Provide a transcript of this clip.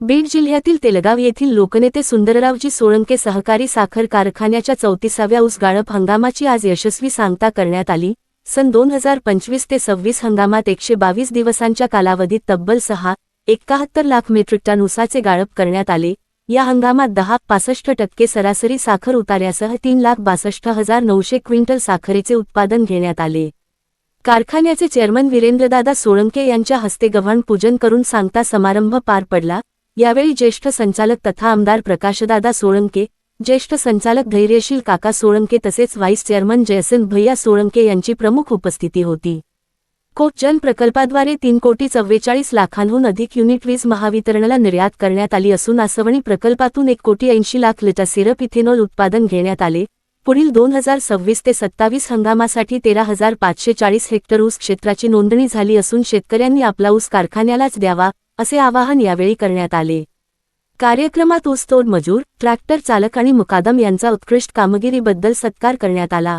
बीड जिल्ह्यातील तेलगाव येथील लोकनेते सुंदररावजी सोळंके सहकारी साखर कारखान्याच्या 34व्या ऊस गाळप हंगामाची आज यशस्वी सांगता करण्यात आली। सन 2025 ते 26 हंगामात 122 दिवसांच्या कालावधीत तब्बल 6.71 लाख मेट्रिक टन ऊसाचे गाळप करण्यात आले। या हंगामात 10.65% सरासरी साखर उतार्यासह 3,62,900 क्विंटल साखरेचे उत्पादन घेण्यात आले। कारखान्याचे चेअरमन वीरेंद्रदादा सोळंके यांच्या हस्ते गव्हाण पूजन करून सांगता समारंभ पार पडला। यावेळी ज्येष्ठ संचालक तथा आमदार प्रकाशदादा सोळंके, ज्येष्ठ संचालक धैर्यशील काका सोळंके तसेच व्हाईस चेअरमन जयसिंह भैया सोळंके यांची प्रमुख उपस्थिती होती। कोकजन प्रकल्पाद्वारे 3,44 लाखांहून अधिक युनिट वीज महावितरणला निर्यात करण्यात आली असून आसवणी प्रकल्पातून 1,80 लाख लिटर सिरप इथेनॉल उत्पादन घेण्यात आले। पुढील 2026 ते 27 हंगामासाठी 13,540 हेक्टर ऊस क्षेत्राची नोंदणी झाली असून शेतकऱ्यांनी आपला ऊस कारखान्यालाच द्यावा, असे आवाहन यावेळी करण्यात आले। कार्यक्रमात ऊसतोड मजूर, ट्रॅक्टर चालक आणि मुकादम यांचा उत्कृष्ट कामगिरीबद्दल सत्कार करण्यात आला।